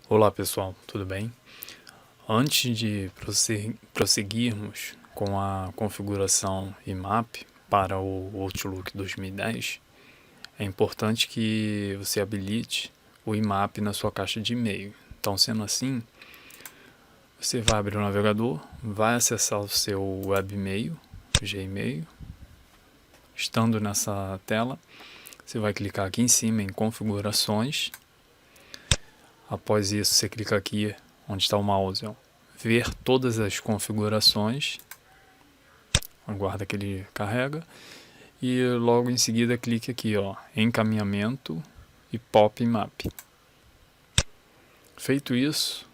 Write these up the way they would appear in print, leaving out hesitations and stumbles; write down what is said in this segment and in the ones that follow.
Olá pessoal, tudo bem? Antes de prosseguirmos com a configuração IMAP para o Outlook 2010, é importante que você habilite o IMAP na sua caixa de e-mail. Então, sendo assim, você vai abrir o navegador, vai acessar o seu webmail, Gmail. Estando nessa tela, você vai clicar aqui em cima em configurações. Após isso, você clica aqui onde está o mouse, ó, ver todas as configurações, aguarda que ele carrega, e logo em seguida clique aqui, ó, encaminhamento e pop IMAP. Feito isso,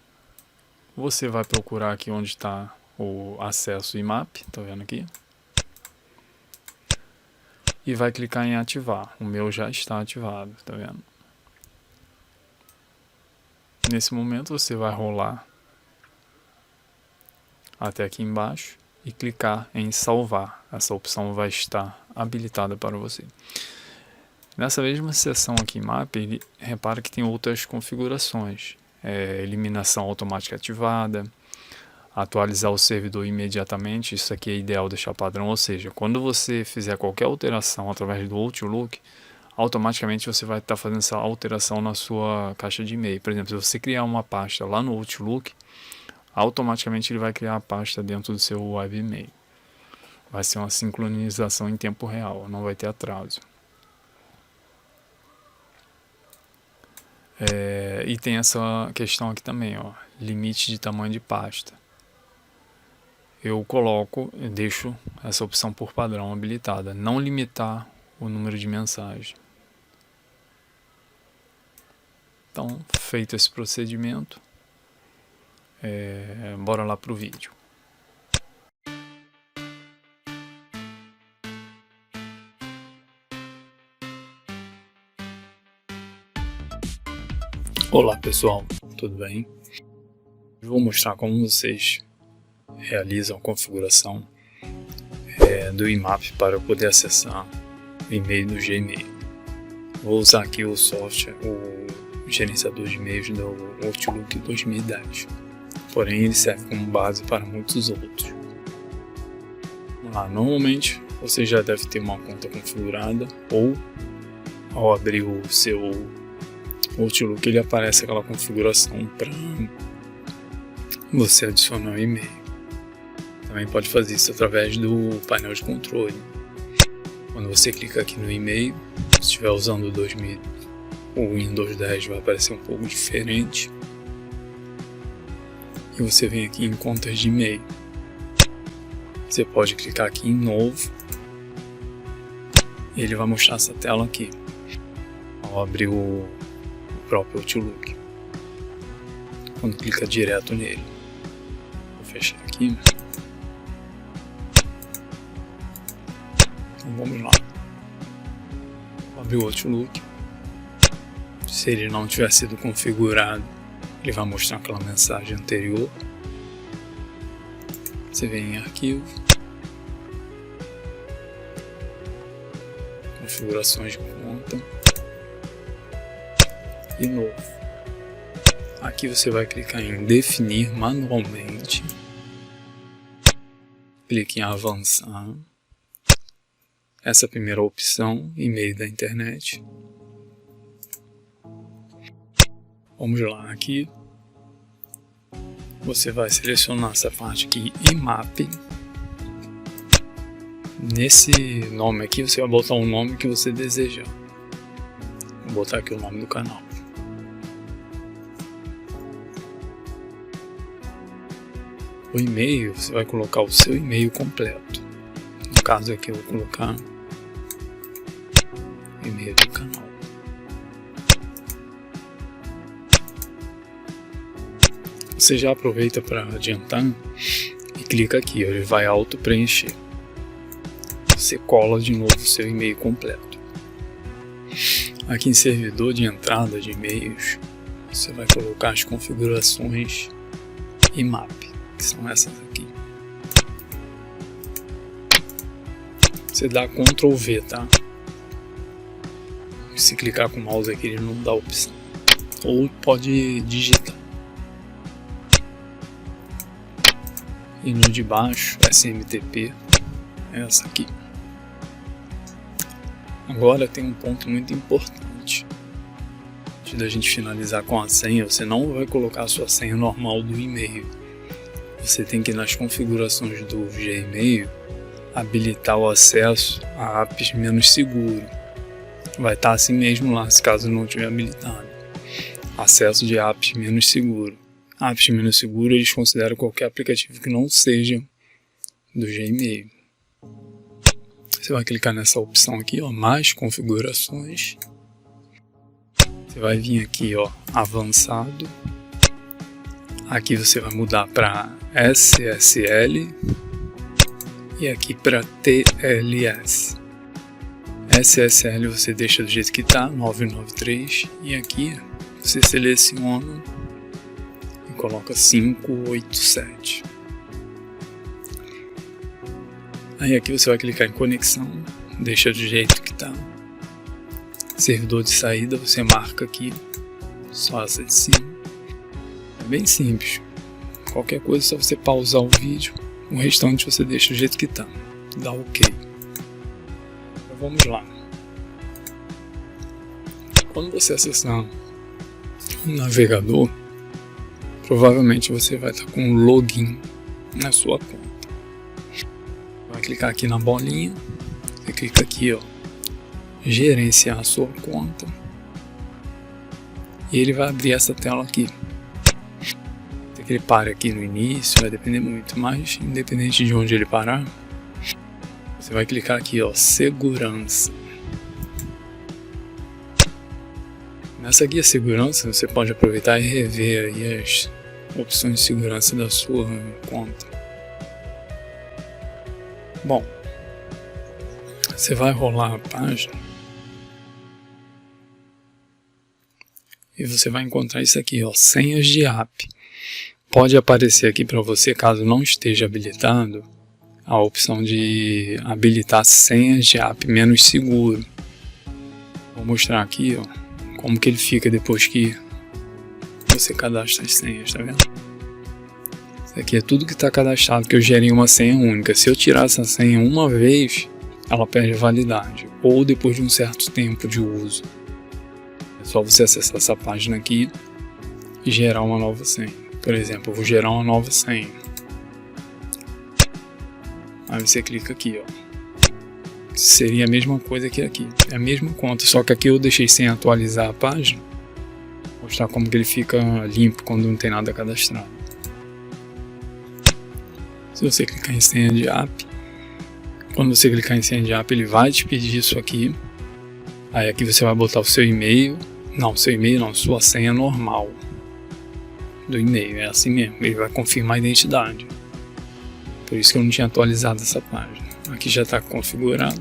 você vai procurar aqui onde está o acesso IMAP, tá vendo aqui? E vai clicar em ativar. O meu já está ativado, tá vendo? Nesse momento você vai rolar até aqui embaixo e clicar em salvar. Essa opção vai estar habilitada para você. Nessa mesma seção aqui IMAP, repara que tem outras configurações. Eliminação automática ativada, atualizar o servidor imediatamente, isso aqui é ideal deixar padrão, ou seja, quando você fizer qualquer alteração através do Outlook, automaticamente você vai estar fazendo essa alteração na sua caixa de e-mail. Por exemplo, se você criar uma pasta lá no Outlook, automaticamente ele vai criar a pasta dentro do seu webmail. Vai ser uma sincronização em tempo real, não vai ter atraso. E tem essa questão aqui também, ó, limite de tamanho de pasta. Eu deixo essa opção por padrão habilitada, não limitar o número de mensagens. Então, feito esse procedimento, bora lá para o vídeo. Olá pessoal, tudo bem? Vou mostrar como vocês realizam a configuração do IMAP para eu poder acessar o e-mail do Gmail. Vou usar aqui o software, o gerenciador de e-mails do Outlook 2010, porém ele serve como base para muitos outros. Vamos lá, normalmente você já deve ter uma conta configurada, ou ao abrir o seu Outlook ele aparece aquela configuração para você adicionar o e-mail. Também pode fazer isso através do painel de controle. Quando você clica aqui no e-mail, se estiver usando o Windows 10 vai aparecer um pouco diferente. E você vem aqui em contas de e-mail. Você pode clicar aqui em novo. E ele vai mostrar essa tela aqui, ao abrir o próprio Outlook. Quando clica direto nele. Vou fechar aqui. Então vamos lá. Vou abrir o Outlook. Se ele não tiver sido configurado, ele vai mostrar aquela mensagem anterior. Você vem em arquivo, configurações de conta e novo. Aqui você vai clicar em definir manualmente, clique em avançar. Essa primeira opção, e-mail da internet. Vamos lá, aqui você vai selecionar essa parte aqui, IMAP. Nesse nome aqui você vai botar o nome que você desejar. Vou botar aqui o nome do canal. O e-mail, você vai colocar o seu e-mail completo. No caso aqui eu vou colocar o e-mail do canal. Você já aproveita para adiantar e clica aqui, ele vai auto preencher. Você cola de novo o seu e-mail completo. Aqui em servidor de entrada de e-mails, você vai colocar as configurações IMAP, que são essas aqui. Você dá Ctrl V, tá? Se clicar com o mouse aqui ele não dá opção. Ou pode digitar. e no de baixo, SMTP, é essa aqui. Agora tem um ponto muito importante. Antes da gente finalizar com a senha, você não vai colocar a sua senha normal do e-mail. Você tem que ir nas configurações do Gmail, habilitar o acesso a apps menos seguro. Vai estar assim mesmo lá, se caso não tiver habilitado. Acesso de apps menos seguro. Apps menos seguro eles consideram qualquer aplicativo que não seja do Gmail. Você vai clicar nessa opção aqui, ó, mais configurações. Você vai vir aqui, ó, avançado. Aqui você vai mudar para SSL e aqui para TLS. SSL você deixa do jeito que está, 993, e aqui você seleciona e coloca 587. Aí aqui você vai clicar em conexão, deixa do jeito que está. Servidor de saída você marca aqui, só essa de cima. É bem simples, qualquer coisa é só você pausar o vídeo, o restante você deixa do jeito que está, dá OK. Então vamos lá. Quando você acessar o navegador, provavelmente você vai estar com um login na sua conta. Vai clicar aqui na bolinha, você clica aqui, ó, gerenciar a sua conta, e ele vai abrir essa tela aqui. Tem que ele pare aqui no início, vai depender muito, mas independente de onde ele parar, você vai clicar aqui, ó, segurança. Nessa guia segurança você pode aproveitar e rever aí as opções de segurança da sua conta. Bom, você vai rolar a página e você vai encontrar isso aqui, ó, senhas de app. Pode aparecer aqui para você, caso não esteja habilitado, a opção de habilitar senhas de app menos seguro. Vou mostrar aqui, ó, como que ele fica depois que você cadastra as senhas, tá vendo? Isso aqui é tudo que está cadastrado, que eu gerei uma senha única. Se eu tirar essa senha uma vez, ela perde a validade, ou depois de um certo tempo de uso. É só você acessar essa página aqui e gerar uma nova senha. Por exemplo, eu vou gerar uma nova senha. Aí você clica aqui, ó. Seria a mesma coisa que aqui. É a mesma conta, só que aqui eu deixei sem atualizar a página. Vou mostrar como que ele fica limpo quando não tem nada cadastrado. Se você clicar em senha de app, quando você clicar em senha de app, ele vai te pedir isso aqui. Aí aqui você vai botar o seu e-mail. Não, seu e-mail não, sua senha normal do e-mail, é assim mesmo. Ele vai confirmar a identidade. Por isso que eu não tinha atualizado essa página. Aqui já está configurado.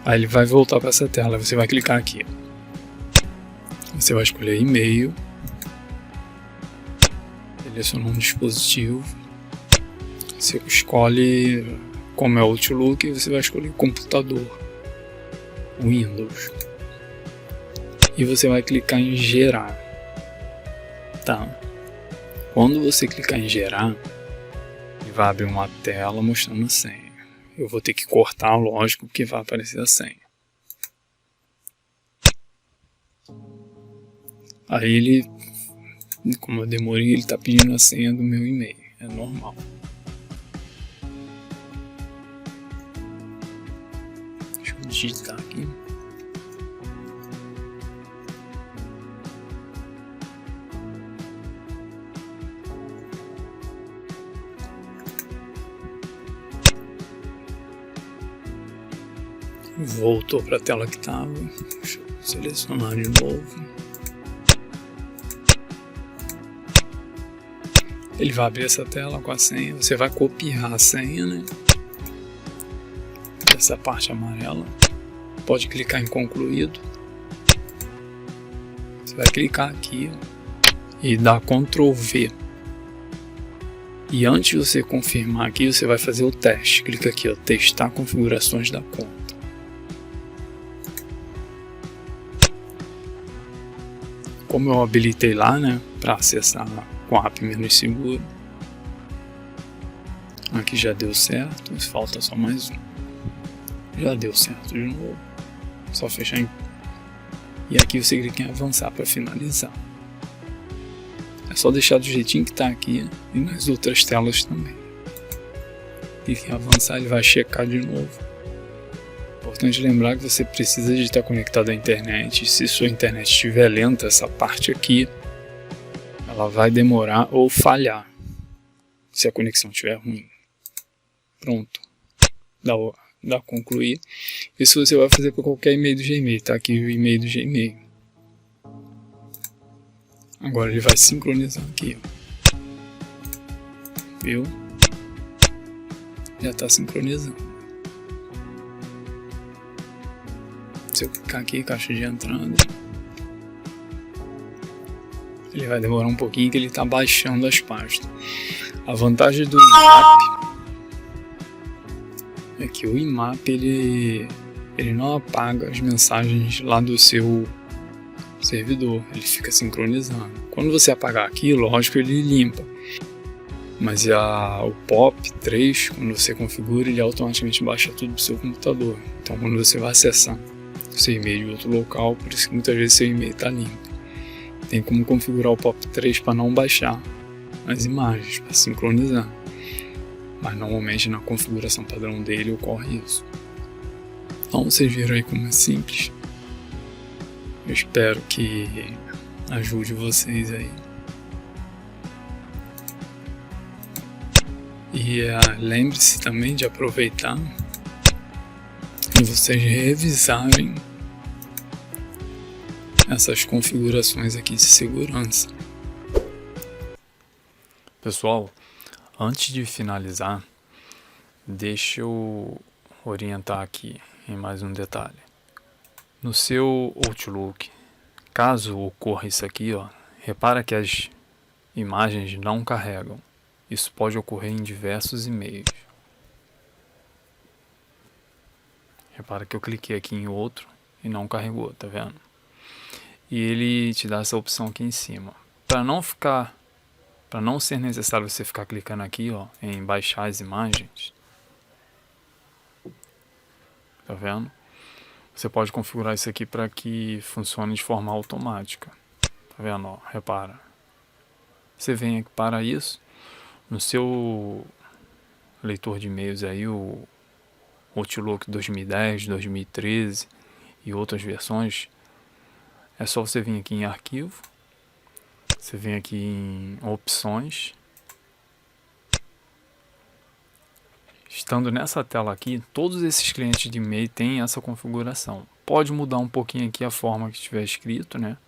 Aí ele vai voltar para essa tela. Você vai clicar aqui. Você vai escolher e-mail. Seleciona um dispositivo. Você escolhe como é o Outlook, você vai escolher computador, Windows, e você vai clicar em gerar, tá? Quando você clicar em gerar, ele vai abrir uma tela mostrando a senha. Eu vou ter que cortar, lógico, porque vai aparecer a senha. Aí ele, como eu demorei, ele está pedindo a senha do meu e-mail, é normal. Digitar aqui. Voltou para a tela que estava. Deixa eu selecionar de novo. Ele vai abrir essa tela com a senha. Você vai copiar a senha, né? Essa parte amarela. Pode clicar em concluído. Você vai clicar aqui, ó, e dar Ctrl V. E antes de você confirmar aqui, você vai fazer o teste. Clica aqui, ó, testar configurações da conta. Como eu habilitei lá, né, para acessar com a app menos seguro, Aqui já deu certo, falta só mais um. Já deu certo de novo. Só fechar em... E aqui você clica em avançar para finalizar. É só deixar do jeitinho que está aqui e nas outras telas também. Clique em avançar, ele vai checar de novo. Importante lembrar que você precisa de estar conectado à internet. Se sua internet estiver lenta, essa parte aqui, ela vai demorar ou falhar. Se a conexão estiver ruim. Pronto. Dá concluir. Isso você vai fazer para qualquer e-mail do Gmail. Tá aqui o e-mail do Gmail. Agora ele vai sincronizar aqui. Ó. Viu? Já está sincronizando. Se eu clicar aqui, caixa de entrada, ele vai demorar um pouquinho que ele está baixando as pastas. A vantagem do IMAP é que o IMAP ele não apaga as mensagens lá do seu servidor, ele fica sincronizando. Quando você apagar aqui, lógico, ele limpa. Mas o POP3, quando você configura, ele automaticamente baixa tudo do seu computador. Então quando você vai acessar o seu e-mail de outro local, por isso que muitas vezes seu e-mail está limpo. Tem como configurar o POP3 para não baixar as imagens, para sincronizar. Mas normalmente na configuração padrão dele ocorre isso. Então vocês viram aí como é simples. Eu espero que ajude vocês aí. E lembre-se também de aproveitar e vocês revisarem essas configurações aqui de segurança. Pessoal, antes de finalizar, deixa eu orientar aqui em mais um detalhe. No seu Outlook, caso ocorra isso aqui, ó, repara que as imagens não carregam. Isso pode ocorrer em diversos e-mails. Repara que eu cliquei aqui em outro e não carregou, tá vendo? E ele te dá essa opção aqui em cima. Para não ser necessário você ficar clicando aqui, ó, em baixar as imagens, tá vendo? Você pode configurar isso aqui para que funcione de forma automática. Tá vendo? Ó, repara. Você vem aqui para isso. No seu leitor de e-mails aí, o Outlook 2010, 2013 e outras versões, é só você vir aqui em arquivo. Você vem aqui em opções. Estando nessa tela aqui, todos esses clientes de e-mail têm essa configuração. Pode mudar um pouquinho aqui a forma que estiver escrito, né?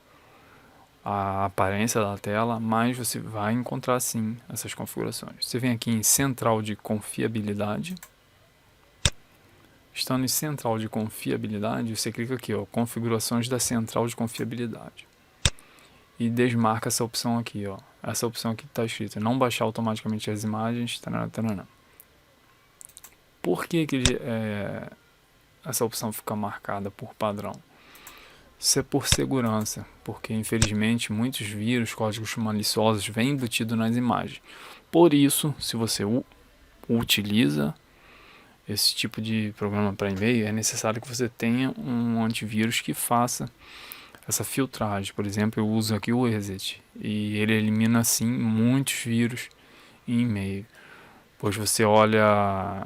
A aparência da tela, mas você vai encontrar sim essas configurações. Você vem aqui em central de confiabilidade. Estando em central de confiabilidade, você clica aqui, ó, configurações da central de confiabilidade. E desmarca essa opção aqui, ó. Essa opção aqui está escrita, não baixar automaticamente as imagens, tarana, tarana. Por que essa opção fica marcada por padrão? Isso é por segurança, porque infelizmente muitos vírus, códigos maliciosos vêm embutidos nas imagens. Por isso, se você utiliza esse tipo de programa para e-mail, é necessário que você tenha um antivírus que faça essa filtragem. Por exemplo, eu uso aqui o Exit e ele elimina assim muitos vírus em e-mail. Pois você olha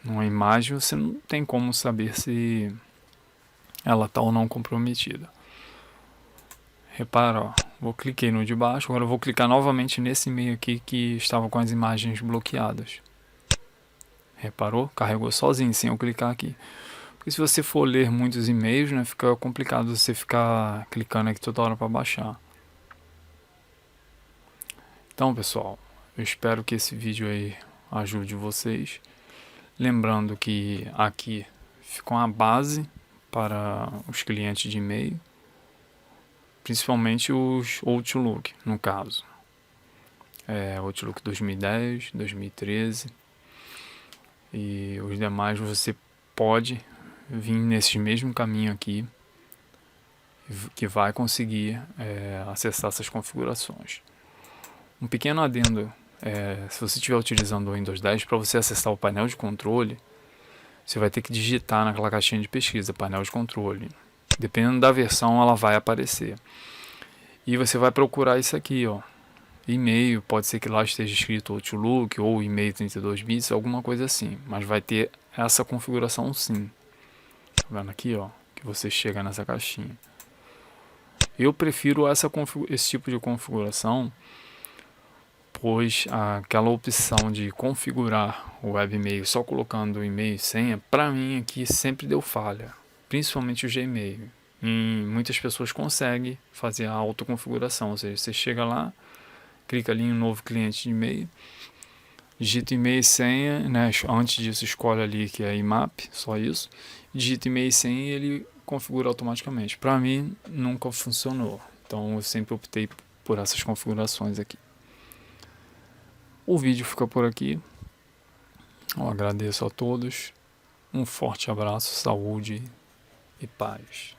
numa imagem, você não tem como saber se ela está ou não comprometida. Repara, ó, cliquei no de baixo, agora eu vou clicar novamente nesse e-mail aqui que estava com as imagens bloqueadas. Reparou? Carregou sozinho, sem eu clicar aqui. Porque se você for ler muitos e-mails, né, fica complicado você ficar clicando aqui toda hora para baixar. Então, pessoal, eu espero que esse vídeo aí ajude vocês. Lembrando que aqui fica uma base para os clientes de e-mail, principalmente os Outlook, no caso. Outlook 2010, 2013 e os demais você pode vir nesse mesmo caminho aqui, que vai conseguir acessar essas configurações. Um pequeno adendo se você estiver utilizando o Windows 10, para você acessar o painel de controle, você vai ter que digitar naquela caixinha de pesquisa, painel de controle. Dependendo da versão, ela vai aparecer. E você vai procurar isso aqui, ó. E-mail, pode ser que lá esteja escrito Outlook ou e-mail 32 bits, alguma coisa assim. Mas vai ter essa configuração sim. Tá vendo aqui, ó, que você chega nessa caixinha. Eu prefiro esse tipo de configuração, pois aquela opção de configurar o webmail só colocando o e-mail e senha, para mim aqui sempre deu falha, principalmente o Gmail. E muitas pessoas conseguem fazer a autoconfiguração, ou seja, você chega lá, clica ali em um novo cliente de e-mail, digita e-mail e senha, né? Antes disso escolhe ali que é IMAP, só isso, digita e-mail e senha e ele configura automaticamente. Para mim nunca funcionou, então eu sempre optei por essas configurações aqui. O vídeo fica por aqui. Eu agradeço a todos. Um forte abraço, saúde e paz.